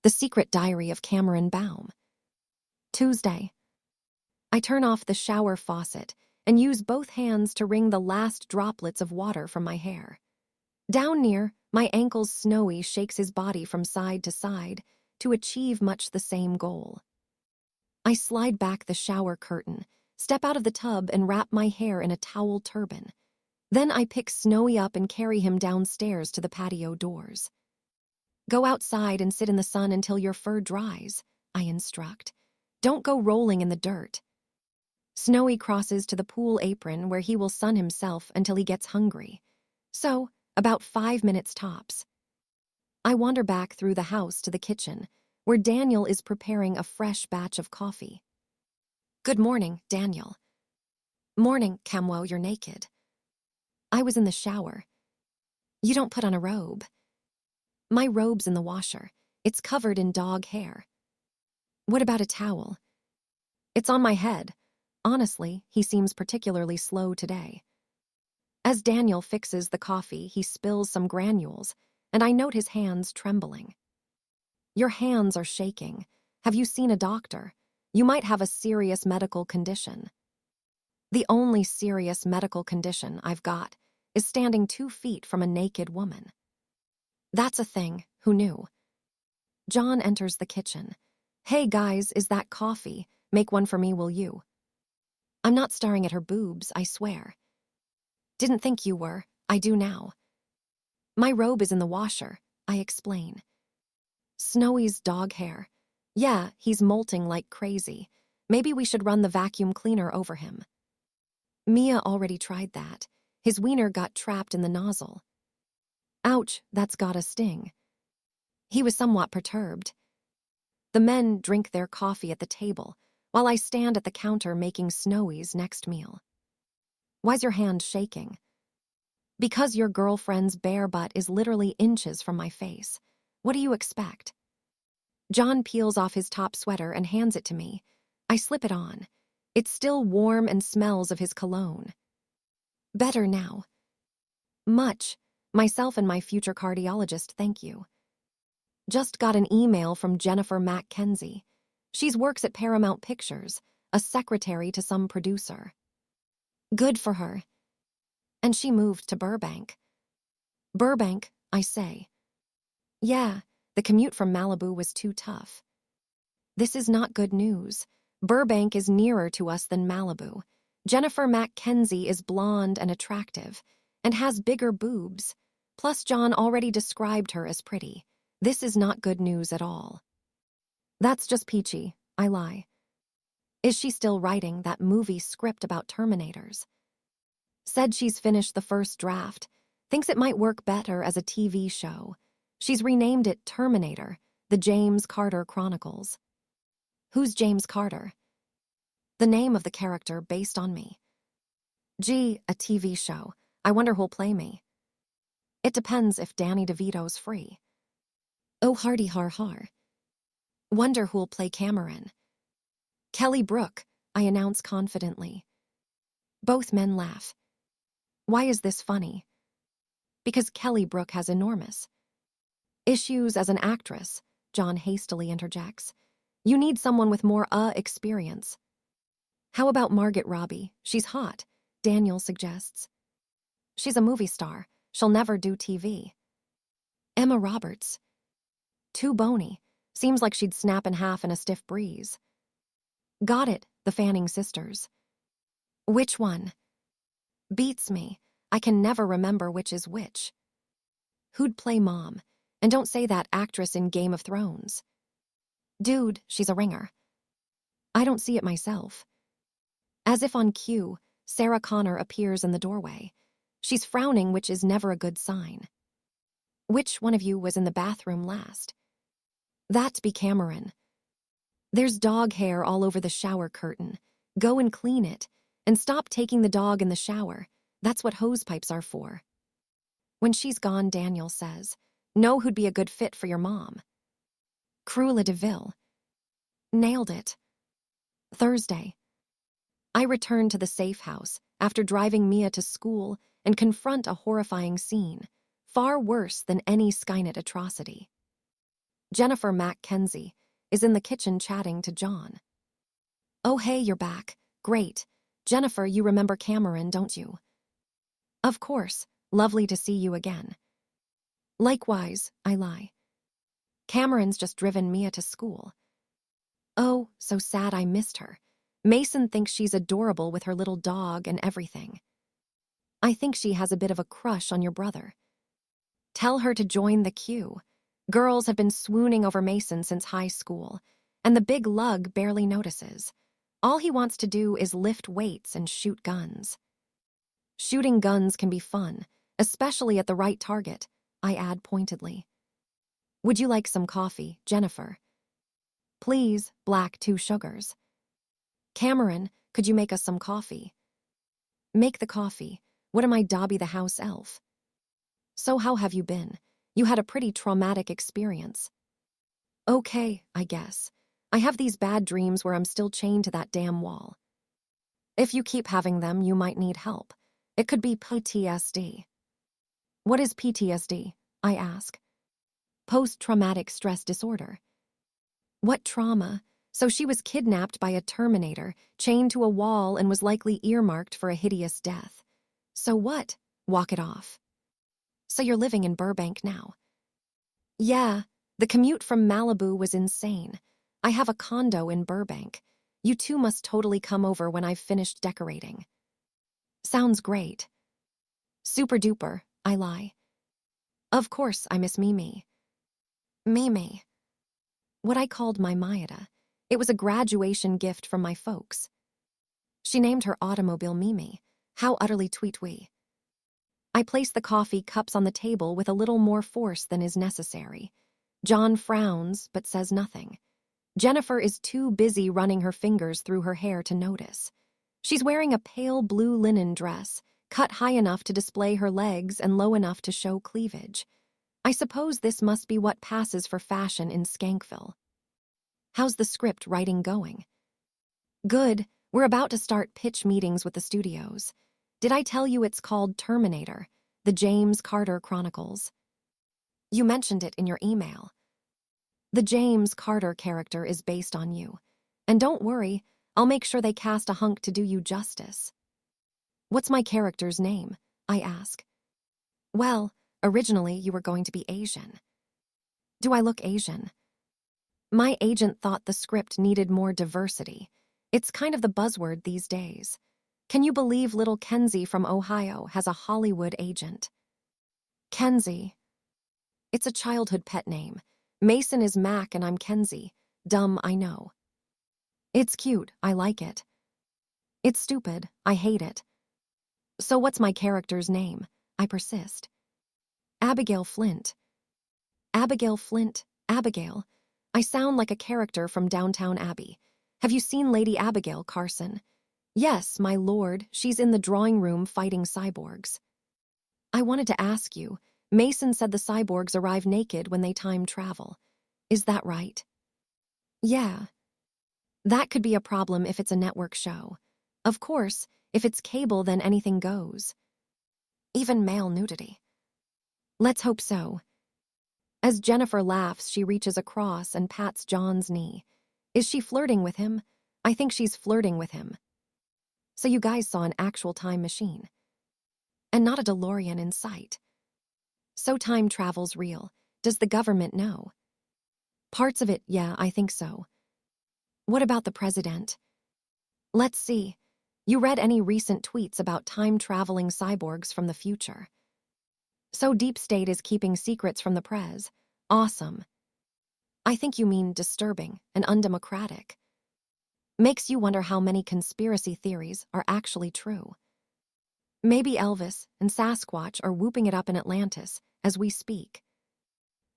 The Secret Diary of Cameron Baum. Tuesday. I turn off the shower faucet and use both hands to wring the last droplets of water from my hair. Down near my ankles, Snowy shakes his body from side to side to achieve much the same goal. I slide back the shower curtain, step out of the tub and wrap my hair in a towel turban. Then I pick Snowy up and carry him downstairs to the patio doors. Go outside and sit in the sun until your fur dries, I instruct. Don't go rolling in the dirt. Snowy crosses to the pool apron where he will sun himself until he gets hungry. So, about 5 minutes tops. I wander back through the house to the kitchen, where Daniel is preparing a fresh batch of coffee. Good morning, Daniel. Morning, Camwo, you're naked. I was in the shower. You don't put on a robe. My robe's in the washer. It's covered in dog hair. What about a towel? It's on my head. Honestly, he seems particularly slow today. As Daniel fixes the coffee, he spills some granules, and I note his hands trembling. Your hands are shaking. Have you seen a doctor? You might have a serious medical condition. The only serious medical condition I've got is standing 2 feet from a naked woman. That's a thing. Who knew? John enters the kitchen. Hey guys, is that coffee? Make one for me, will you? I'm not staring at her boobs, I swear. Didn't think you were. I do now. My robe is in the washer, I explain. Snowy's dog hair. Yeah, he's molting like crazy. Maybe we should run the vacuum cleaner over him. Mia already tried that. His wiener got trapped in the nozzle. Ouch, that's got a sting. He was somewhat perturbed. The men drink their coffee at the table, while I stand at the counter making Snowy's next meal. Why's your hand shaking? Because your girlfriend's bare butt is literally inches from my face. What do you expect? John peels off his top sweater and hands it to me. I slip it on. It's still warm and smells of his cologne. Better now. Much. Myself and my future cardiologist, thank you. Just got an email from Jennifer Mackenzie. She works at Paramount Pictures, a secretary to some producer. Good for her. And she moved to Burbank. Burbank, I say. Yeah, the commute from Malibu was too tough. This is not good news. Burbank is nearer to us than Malibu. Jennifer Mackenzie is blonde and attractive, and has bigger boobs. Plus, John already described her as pretty. This is not good news at all. That's just peachy, I lie. Is she still writing that movie script about Terminators? Said she's finished the first draft, thinks it might work better as a TV show. She's renamed it Terminator, the James Carter Chronicles. Who's James Carter? The name of the character based on me. Gee, a TV show. I wonder who'll play me. It depends if Danny DeVito's free. Oh, hardy har har. Wonder who'll play Cameron. Kelly Brook, I announce confidently. Both men laugh. Why is this funny? Because Kelly Brook has enormous issues as an actress, John hastily interjects. You need someone with more experience. How about Margot Robbie? She's hot, Daniel suggests. She's a movie star. She'll never do TV. Emma Roberts. Too bony. Seems like she'd snap in half in a stiff breeze. Got it, the Fanning sisters. Which one? Beats me. I can never remember which is which. Who'd play Mom? And don't say that actress in Game of Thrones. Dude, she's a ringer. I don't see it myself. As if on cue, Sarah Connor appears in the doorway. She's frowning, which is never a good sign. Which one of you was in the bathroom last? That'd be Cameron. There's dog hair all over the shower curtain. Go and clean it. And stop taking the dog in the shower. That's what hose pipes are for. When she's gone, Daniel says, know who'd be a good fit for your mom. Cruella de Vil. Nailed it. Thursday. I return to the safe house after driving Mia to school and confront a horrifying scene, far worse than any Skynet atrocity. Jennifer Mackenzie is in the kitchen chatting to John. "Oh, hey, you're back. Great. Jennifer, you remember Cameron, don't you?" "Of course. Lovely to see you again." "Likewise," I lie. "Cameron's just driven Mia to school." "Oh, so sad I missed her. Mason thinks she's adorable with her little dog and everything. I think she has a bit of a crush on your brother. Tell her to join the queue. Girls have been swooning over Mason since high school, and the big lug barely notices. All he wants to do is lift weights and shoot guns." "Shooting guns can be fun, especially at the right target," I add pointedly. "Would you like some coffee, Jennifer?" "Please, black 2 sugars." "Cameron, could you make us some coffee?" "Make the coffee. What am I, Dobby the house elf?" "So how have you been? You had a pretty traumatic experience." "Okay, I guess. I have these bad dreams where I'm still chained to that damn wall. If you keep having them, you might need help. It could be PTSD." "What is PTSD?" I ask. "Post-traumatic stress disorder." "What trauma? So she was kidnapped by a Terminator, chained to a wall, and was likely earmarked for a hideous death. So what? Walk it off." "So you're living in Burbank now?" "Yeah, the commute from Malibu was insane. I have a condo in Burbank. You two must totally come over when I've finished decorating." "Sounds great." "Super duper," I lie. "Of course I miss Mimi." "Mimi." What I called my Mayada. It was a graduation gift from my folks. She named her automobile Mimi. How utterly tweet-wee. I place the coffee cups on the table with a little more force than is necessary. John frowns, but says nothing. Jennifer is too busy running her fingers through her hair to notice. She's wearing a pale blue linen dress, cut high enough to display her legs and low enough to show cleavage. I suppose this must be what passes for fashion in Skankville. "How's the script writing going?" "Good. We're about to start pitch meetings with the studios. Did I tell you it's called Terminator, the James Carter Chronicles?" "You mentioned it in your email." "The James Carter character is based on you. And don't worry, I'll make sure they cast a hunk to do you justice." "What's my character's name?" I ask. "Well, originally you were going to be Asian." "Do I look Asian?" "My agent thought the script needed more diversity. It's kind of the buzzword these days. Can you believe little Kenzie from Ohio has a Hollywood agent?" "Kenzie." "It's a childhood pet name. Mason is Mac and I'm Kenzie. Dumb, I know." "It's cute, I like it." "It's stupid, I hate it." "So what's my character's name?" I persist. "Abigail Flint." "Abigail Flint, Abigail. I sound like a character from Downtown Abbey. Have you seen Lady Abigail, Carson?" "Yes, my lord, she's in the drawing room fighting cyborgs." "I wanted to ask you, Mason said the cyborgs arrive naked when they time travel. Is that right?" "Yeah." "That could be a problem if it's a network show. Of course, if it's cable then anything goes. Even male nudity." "Let's hope so." As Jennifer laughs, she reaches across and pats John's knee. Is she flirting with him? I think she's flirting with him. "So you guys saw an actual time machine. And not a DeLorean in sight. So time travel's real. Does the government know?" "Parts of it, yeah, I think so." "What about the president?" "Let's see. You read any recent tweets about time-traveling cyborgs from the future?" "So Deep State is keeping secrets from the prez. Awesome." "I think you mean disturbing and undemocratic. Makes you wonder how many conspiracy theories are actually true. Maybe Elvis and Sasquatch are whooping it up in Atlantis as we speak."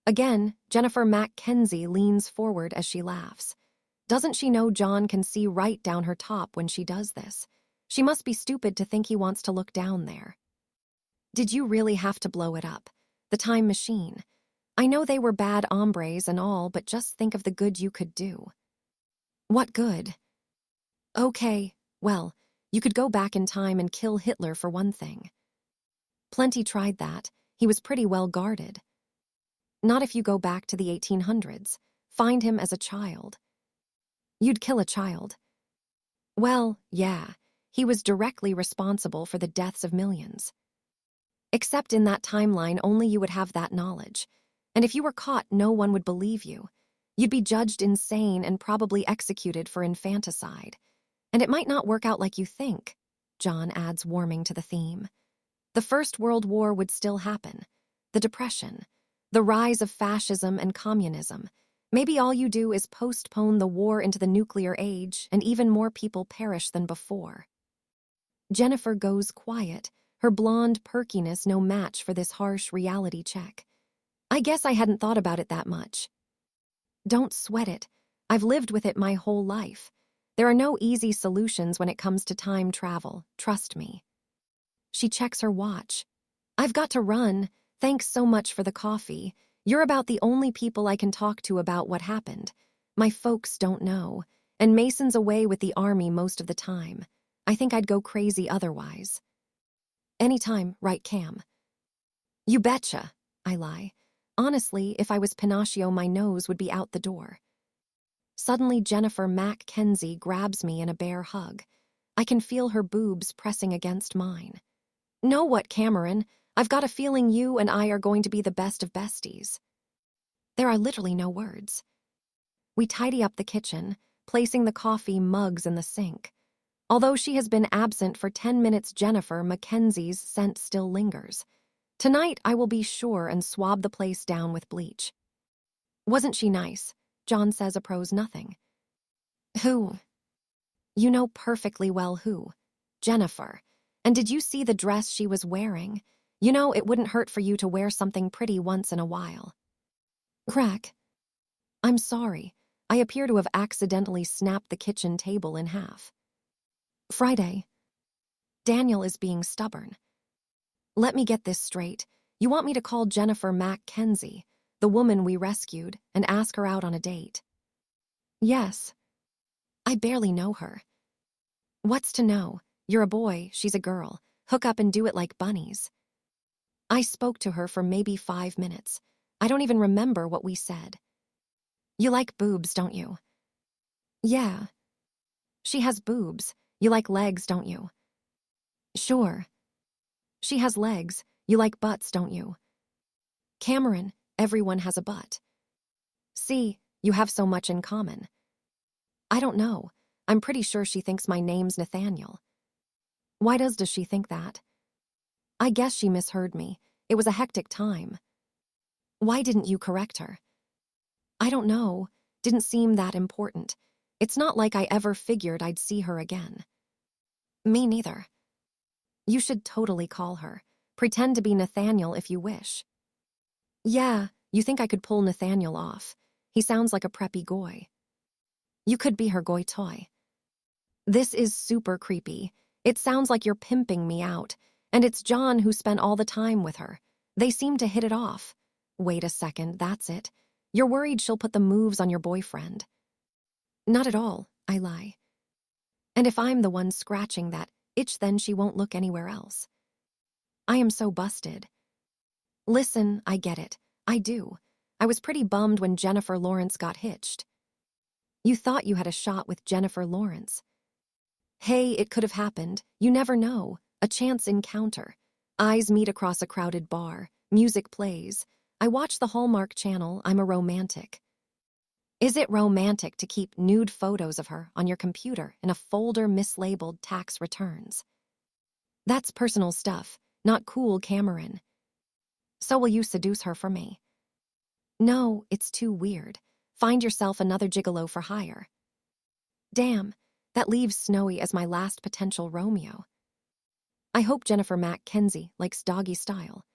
Again, Jennifer Mackenzie leans forward as she laughs. Doesn't she know John can see right down her top when she does this? She must be stupid to think he wants to look down there. "Did you really have to blow it up? The time machine. I know they were bad hombres and all, but just think of the good you could do." "What good?" "Okay, well, you could go back in time and kill Hitler for one thing." "Plenty tried that. He was pretty well guarded." Not if you go back to the 1800s. Find him as a child. You'd kill a child. Well, yeah, he was directly responsible for the deaths of millions. Except in that timeline, only you would have that knowledge. And if you were caught, no one would believe you. You'd be judged insane and probably executed for infanticide. And it might not work out like you think, John adds, warming to the theme. The First World War would still happen. The Depression. The rise of fascism and communism. Maybe all you do is postpone the war into the nuclear age, and even more people perish than before. Jennifer goes quiet, her blonde perkiness no match for this harsh reality check. I guess I hadn't thought about it that much. Don't sweat it. I've lived with it my whole life. There are no easy solutions when it comes to time travel, trust me. She checks her watch. I've got to run. Thanks so much for the coffee. You're about the only people I can talk to about what happened. My folks don't know, and Mason's away with the army most of the time. I think I'd go crazy otherwise. Anytime, right, Cam? You betcha, I lie. Honestly, if I was Pinocchio, my nose would be out the door. Suddenly, Jennifer Mackenzie grabs me in a bear hug. I can feel her boobs pressing against mine. Know what, Cameron? I've got a feeling you and I are going to be the best of besties. There are literally no words. We tidy up the kitchen, placing the coffee mugs in the sink. Although she has been absent for 10 minutes, Jennifer Mackenzie's scent still lingers. Tonight, I will be sure and swab the place down with bleach. Wasn't she nice? John says approves nothing. Who? You know perfectly well who. Jennifer. And did you see the dress she was wearing? You know, it wouldn't hurt for you to wear something pretty once in a while. Crack. I'm sorry. I appear to have accidentally snapped the kitchen table in half. Friday. Daniel is being stubborn. Let me get this straight. You want me to call Jennifer Mackenzie, the woman we rescued, and ask her out on a date? Yes. I barely know her. What's to know? You're a boy, she's a girl. Hook up and do it like bunnies. I spoke to her for maybe 5 minutes. I don't even remember what we said. You like boobs, don't you? Yeah. She has boobs. You like legs, don't you? Sure. She has legs. You like butts, don't you? Cameron, everyone has a butt. See, you have so much in common. I don't know. I'm pretty sure she thinks my name's Nathaniel. Why does she think that? I guess she misheard me. It was a hectic time. Why didn't you correct her? I don't know. Didn't seem that important. It's not like I ever figured I'd see her again. Me neither. You should totally call her. Pretend to be Nathaniel if you wish. Yeah, you think I could pull Nathaniel off. He sounds like a preppy goy. You could be her goy toy. This is super creepy. It sounds like you're pimping me out, and it's John who spent all the time with her. They seem to hit it off. Wait a second, that's it. You're worried she'll put the moves on your boyfriend. Not at all, I lie. And if I'm the one scratching that itch, then she won't look anywhere else. I am so busted. Listen, I get it. I do. I was pretty bummed when Jennifer Lawrence got hitched. You thought you had a shot with Jennifer Lawrence. Hey, it could have happened. You never know. A chance encounter. Eyes meet across a crowded bar. Music plays. I watch the Hallmark Channel. I'm a romantic. Is it romantic to keep nude photos of her on your computer in a folder mislabeled tax returns? That's personal stuff, not cool, Cameron. So will you seduce her for me? No, it's too weird. Find yourself another gigolo for hire. Damn, that leaves Snowy as my last potential Romeo. I hope Jennifer Mackenzie likes doggy style.